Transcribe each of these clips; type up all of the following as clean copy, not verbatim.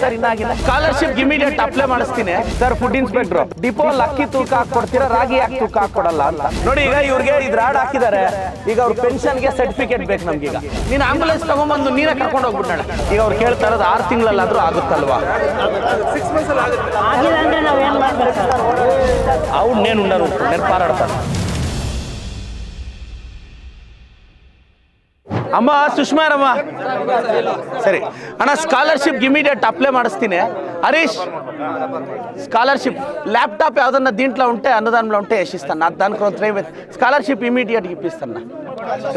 Sir ಇನ್ನಾಗಿಲ್ಲ scholarship immediate apply ಮಾಡಿಸ್ತೀನಿ sir food inspector depot ಅಕ್ಕಿ ತೂಕ ಹಾಕೊಡ್ತೀರಾ ರಾಗಿ ಯಾಕೆ ತೂಕ ಹಾಕೊಡಲ್ಲ ಅಂತ ನೋಡಿ ಈಗ ಇವ್ರಿಗೆ ಇದ್ರ ಆಡ್ ಹಾಕಿದ್ದಾರೆ ಈಗ ಅವ್ರ ಪೆನ್ಷನ್ಗೆ ಸರ್ಟಿಫಿಕೇಟ್ ಬೇಕು ನಮ್ಗೆ ಈಗ ನೀನು ಆಂಬುಲೆನ್ಸ್ ತಗೊಂಡ್ಬಂದು ನೀನೇ ಕರ್ಕೊಂಡು ಹೋಗ್ಬಿಟ್ಟಾಳ ಈಗ ಅವ್ರು ಕೇಳ್ತಾ ಇರೋದು 6 ತಿಂಗಳಲ್ಲಾದ್ರೂ ಆಗುತ್ತಲ್ವಾ ಅವ್ರು ನೇನು ಉಂಡರು ನೆನಪಾರಾಡ್ತಾರೆ ಅಮ್ಮ ಸುಷ್ಮಾರಮ್ಮ ಸರಿ ಅಣ್ಣ ಸ್ಕಾಲರ್ಶಿಪ್ ಇಮಿಡಿಯೇಟ್ ಅಪ್ಲೈ ಮಾಡಿಸ್ತೀನಿ ಹರೀಶ್ స్కాలర్షిప్ ల్యాప్టాప్ ఏదన్నా దీంట్లో ఉంటే అన్నదానంలో ఉంటే వేసిస్తాను దానికి కొంత ట్రై స్కాలర్షిప్ ఇమీడియట్గా ఇప్పిస్తాను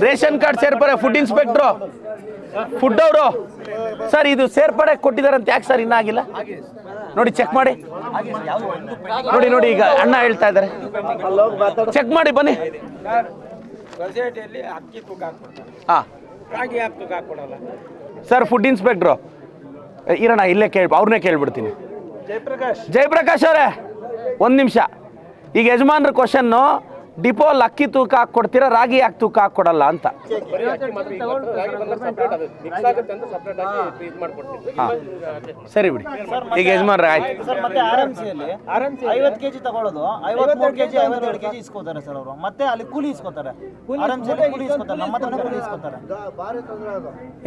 ರೇಷನ್ ಕಾರ್ಡ್ ಸೇರ್ಪಡೆ ಫುಡ್ ಇನ್ಸ್ಪೆಕ್ಟ್ರು ಫುಡ್ ಅವರು ಸರ್ ಇದು ಸೇರ್ಪಡೆ ಕೊಟ್ಟಿದ್ದಾರಂತ ಯಾಕೆ ಸರ್ ಇನ್ನಾಗಿಲ್ಲ ನೋಡಿ ಚೆಕ್ ಮಾಡಿ ನೋಡಿ ನೋಡಿ ಈಗ ಅಣ್ಣ ಹೇಳ್ತಾ ಇದ್ದಾರೆ ಚೆಕ್ ಮಾಡಿ ಬನ್ನಿ ಹಾಂ ಸರ್ ಫುಡ್ ಇನ್ಸ್ಪೆಕ್ಟ್ರು ಇರೋಣ ಇಲ್ಲೇ ಅವ್ರನ್ನೇ ಕೇಳ್ಬಿಡ್ತೀನಿ ಜಯಪ್ರಕಾಶ್ ಅವರೇ ಒಂದು ನಿಮಿಷ ಈಗ ಯಜಮಾನ್ರ ಕ್ವಶನ್ನು ಡಿಪೋಲ್ ಅಕ್ಕಿ ತೂಕ ಹಾಕ್ಕೊಡ್ತೀರಾ ರಾಗಿ ಯಾಕೆ ತೂಕ ಹಾಕ್ಕೊಡಲ್ಲ ಅಂತ ಸರಿ ಬಿಡಿ ಈಗ ಯಜಮಾನ್ರ ಆಯ್ತು 50 ಕೆಜಿ ತಗೊಳ್ಳೋದು 53 ಕೆಜಿ 52 ಕೆಜಿ ಇಸ್ಕೋತಾರೆ ಸರ್ ಅವರು ಮತ್ತೆ ಅಲ್ಲಿ ಕೂಲಿ ಇಸ್ಕೋತಾರೆ ಕೂಲಿ ಇಸ್ಕೋತಾರೆ ನಮ್ಮ ಹತ್ರನೇ ಕೂಲಿ ಇಸ್ಕೋತಾರೆ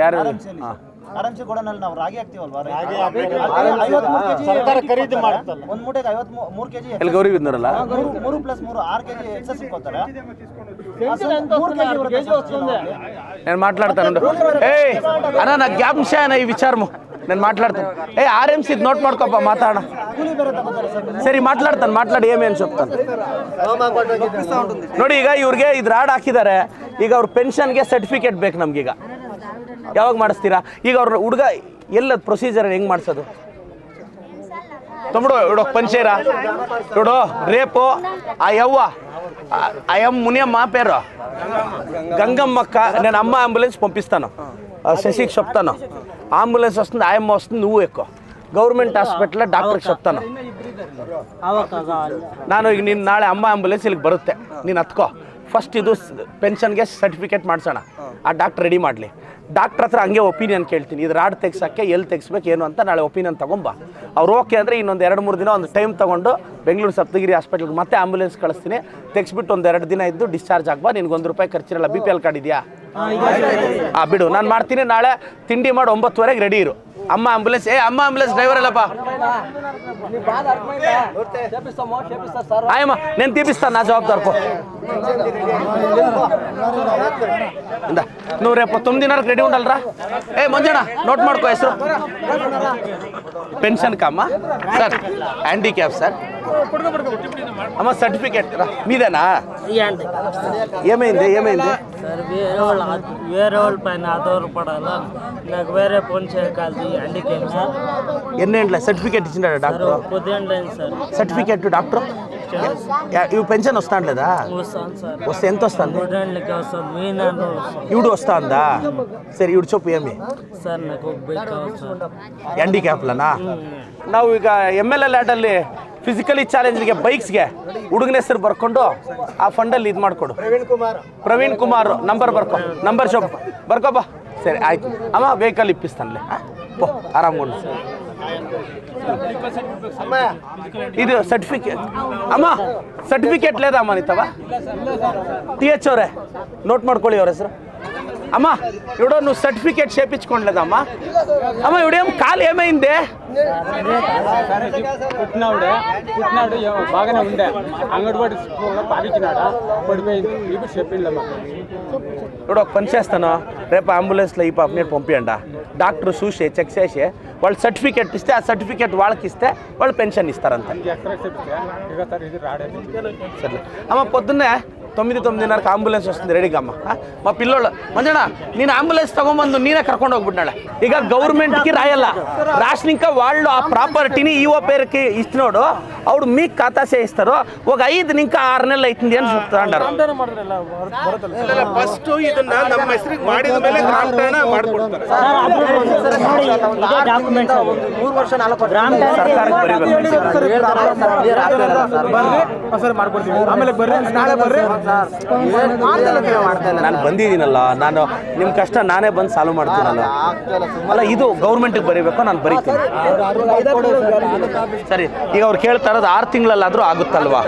ಯಾರು ಆರಾಮ್ಸೆ ಕೊಡೋಣಲ್ಲಿ ನಾವು ರಾಗಿ ಹಾಕ್ತೀವಲ್ವಾ 53 ಕೆಜಿ ಸರ್ಕಾರ ಖರೀದಿ ಮಾಡುತ್ತಲ್ಲ ಒಂದು ಮೂಟೆಗೆ 53 ಕೆಜಿ ಎಲ್ಲಿ ಗೌರಿ ಬಿದ್ನರಲ್ಲ 3 + 3 6 ಕೆಜಿ ಎಕ್ಸಸ್ ಇಸ್ಕೋತಾರೆ నేను మాట్లాడతాను ఏ అన్నా నాకు జ్ఞాపకం ఈ విచారము నేను మాట్లాడతాను ఏ ఆర్ఎంసీ నోట్ ಮಾಡ್ಕೊಪ್ಪ ಮಾತಾಡ ಸರಿ ಮಾತಾಡಿ ಏನೇನು చెప్తాను ನೋಡಿ ಈಗ ಇವ್ರಿಗೆ ಇದ್ರ ಆಡ್ ಹಾಕಿದ್ದಾರೆ ಈಗ ಅವ್ರ ಪೆನ್ಷನ್ಗೆ ಸರ್ಟಿಫಿಕೇಟ್ ಬೇಕು ನಮ್ಗೀಗ ಯಾವಾಗ ಮಾಡಿಸ್ತೀರಾ ಈಗ ಅವ್ರ ಹುಡುಗ ಎಲ್ಲ ಪ್ರೊಸೀಜರ್ ಹೆಂಗೆ ಮಾಡಿಸೋದು తమ్ముడు ఇప్పుడు పని చేయరా ఇప్పుడు రేపు ఆ యవ్వ ఆ మునియమ్మ పేరు గంగమ్మక్క నేను అమ్మ అంబులెన్స్ పంపిస్తాను శశికి చెప్తాను అంబులెన్స్ వస్తుంది ఆయమ్మ వస్తుంది నువ్వు ఎక్కువ గవర్నమెంట్ హాస్పిటల్ డాక్టర్కి చెప్తాను ನಾನು ಈಗ ನೀನು ನಾಳೆ ಅಮ್ಮ ಆಂಬುಲೆನ್ಸ್ ಇಲ್ಲಿಗೆ ಬರುತ್ತೆ ನೀನು ಹತ್ಕೋ ಫಸ್ಟ್ ಇದು ಪೆನ್ಷನ್ಗೆ ಸರ್ಟಿಫಿಕೇಟ್ ಮಾಡಿಸೋಣ ಆ ಡಾಕ್ಟರ್ ರೆಡಿ ಮಾಡಲಿ ಡಾಕ್ಟ್ರ್ ಹತ್ರ ಹಂಗೆ ಒಪಿನಿಯನ್ ಕೇಳ್ತೀನಿ ಇದು ರಾಡ್ ತೆಗ್ಸೋಕ್ಕೆ ಎಲ್ಲಿ ತೆಗಿಸ್ಬೇಕು ಏನು ಅಂತ ನಾಳೆ ಒಪಿನಿಯನ್ ತೊಗೊಂಬ ಅವ್ರು ಓಕೆ ಅಂದರೆ ಇನ್ನೊಂದು 2-3 ದಿನ ಒಂದು ಟೈಮ್ ತೊಗೊಂಡು ಬೆಂಗಳೂರು ಸಪ್ತಗಿರಿ ಹಾಸ್ಪಿಟ್ಲಿಗೆ ಮತ್ತೆ ಆಂಬುಲೆನ್ಸ್ ಕಳಿಸ್ತೀನಿ ತೆಗ್ಸ್ಬಿಟ್ಟು ಒಂದು 2 ದಿನ ಇದ್ದು ಡಿಸ್ಚಾರ್ಜ್ ಆಗ್ಬಾ ನಿನ್ಗೆ ₹1 ಖರ್ಚಿರಲ್ಲ BPL ಕಾರ್ಡ್ ಇದೆಯಾ ಬಿಡು ನಾನು ಮಾಡ್ತೀನಿ ನಾಳೆ ತಿಂಡಿ ಮಾಡಿ 9:30ಗೆ ರೆಡಿ ಇರು ಅಮ್ಮ ಆಂಬುಲೆನ್ಸ್ ಅಮ್ಮ ಆಂಬುಲೆನ್ಸ್ ಡ್ರೈವರ್ ಅಲ್ಲಪ್ಪ ఆయమ్మ నేను తీపిస్తాను నా జవాబుదారుకో నువ్వు రేపు 9:30కి రెడీ ఉండాలరా మంజಣ್ಣ నోట్ ಮಾಡ್ಕೋ ಹೆಸರು పెన్షన్ కమ్మా సార్ హ్యాండిక్యాప్ సార్ అమ్మ సర్టిఫికేట్ మీదేనా ఏమైంది వేరే వాళ్ళ పైన ఆధారపడాలా నాకు వేరే ఫోన్ చేయగలదు హ్యాండిక్యాప్ సార్ ఎన్నేండ్ల సర్టిఫికేట్ ఇచ్చిండా డాక్టర్ 10 ఏళ్ళు సార్ సర్టిఫికేట్ డాక్టర్ ఇవి పెన్షన్ వస్తాండ్లేదా వస్తే ఎంత వస్తుంది ఇవిడు వస్తుందా సరే ఇవిడు చెప్పు ఏమి సార్ నాకు హ్ಯಾಂಡಿಕ್ಯಾಪ್ಲನಾ ನಾವು ಈಗ MLA ಲ್ಯಾಡಲ್ಲಿ ಫಿಸಿಕಲಿ ಚಾಲೆಂಜ್ಗೆ ಬೈಕ್ಸ್ಗೆ ಹುಡುಗನ ಹೆಸರು ಬರ್ಕೊಂಡು ಆ ಫಂಡಲ್ಲಿ ಇದು ಮಾಡಿಕೊಡು ಪ್ರವೀಣ್ ಕುಮಾರ್ ನಂಬರ್ ಶಾಪ್ ಬರ್ಕೋಬ ಸರಿ ಆಯ್ತು ಅಮ್ಮ ವೆಹಿಕಲ್ ಇಪ್ಪಿಸ್ತಾನಲ್ಲ ಆರಾಮ್ಗೊಂಡು ಇದು ಸರ್ಟಿಫಿಕೇಟ್ ಅಮ್ಮ ಸರ್ಟಿಫಿಕೇಟ್ లేదమ్మా నీతవా TH ಅವರೇ ನೋಟ್ ಮಾಡ್ಕೊಳ್ಳಿ ಅವ್ರ ಹೆಸರು అమ్మ ఇవిడో నువ్వు సర్టిఫికేట్ చేయించుకోలేదమ్మా అమ్మ ఇవిడేం కాలు ఏమైంది పుట్టినాడు బాగానే ఉండే అంగడివాడి పాకిచ్చినాడా పడిపోయింది ఇప్పుడు చెప్పిండమ్మా ఇప్పుడు ఒక పని చేస్తాను రేపు అంబులెన్స్లో ఈ పాపని పంపించండి డాక్టర్ చూసి చెక్ చేసి వాళ్ళు సర్టిఫికేట్ ఇస్తే ఆ సర్టిఫికేట్ వాళ్ళకి ఇస్తే వాళ్ళు పెన్షన్ ఇస్తారంట సరే అమ్మ పొద్దున్నే 9-9:30కి అంబులెన్స్ వస్తుంది రెడీగా అమ్మ మా పిల్లోళ్ళు మంజಣ್ಣ ನೀನು అంబులెన్స్ ತಗೊಂಬಂದು ನೀನೇ ಕರ್ಕೊಂಡು ಹೋಗ್ಬಿಟ್ಟಾಳೆ ಈಗ ಗೌರ್ಮೆಂಟ್కి రాయಲ್ಲ రాసినాక వాళ్ళు ఆ ప్రాపర్టీని ఈఓ పేరుకి ఇచ్చినోడు ಅವ್ರು మీకు ఖాతా చేయిస్తారు ఒక 5 ఇంకా 6 నెలలు అవుతుంది అని చెప్తాండారు ಫಸ್ಟ್ ಇದನ್ನ ನಮ್ಮ ಹೆಸರಿಗೆ ಮಾಡಿದ ಮೇಲೆ ಗ್ರಾಮಠಾಣ ಮಾಡ್ಕೊಡ್ತಾರೆ 3 ವರ್ಷ 4 ಗ್ರಾಮ ಸರ್ಕಾರಕ್ಕೆ ಬರೀಬೇಕು ಸರ್ ಮಾಡ್ಕೊಡ್ತೀವಿ ಆಮೇಲೆ ಬರ್ರಿ ನಾಳೆ ಬರ್ರಿ ನಾನು ಬಂದಿದ್ದೀನಲ್ಲ, ನಾನು ನಿಮ್ಮ ಕಷ್ಟ ನಾನೇ ಬಂದು ಸಾಲ್ವ್ ಮಾಡ್ತೀನಲ್ಲ. ಅಲ್ಲ, ಇದು ಗೌರ್ಮೆಂಟಿಗೆ ಬರೀಬೇಕು, ನಾನು ಬರೀತೀನಿ. ಸರಿ, ಈಗ ಅವ್ರು ಕೇಳ್ತಾ ಇರೋದು 6 ತಿಂಗಳಲ್ಲಾದರೂ ಆಗುತ್ತಲ್ವಾ?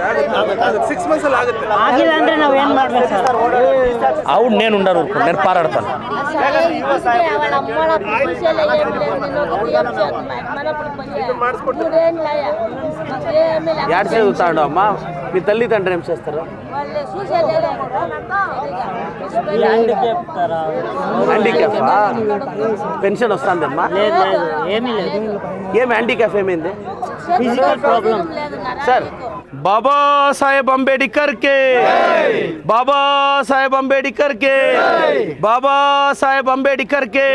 6 months ಅಲ್ಲಿ ಆಗುತ್ತೆ. ಆಗಿಲ್ಲ ಅಂದ್ರೆ ನಾವು ಏನು ಮಾಡ್ಬೇಕು ಸರ್? ಅವ್ನು ನೇನು ಉಂಡಾರು ಉರ್ಕೊಂಡು ನೆನಪಾರಾಡ್ತಾನೆ. ಎರಡು ಸೇದು ತಗೊಂಡು ಅಮ್ಮ మీ తల్లి తండ్రి ఏం చేస్తారు? హ్యాండిక్యాపా? పెన్షన్ వస్తుందమ్మా? లేదు లేదు, ఏమీ లేదు. ఏం హ్యాండిక్యాప్ ఏమైంది? Physical problem sir, Baba Saheb Ambedkar కే, బాబా సాహెబ్ అంబేడ్కర్ కే, బాబా సాహెబ్ అంబేడ్కర్ కే.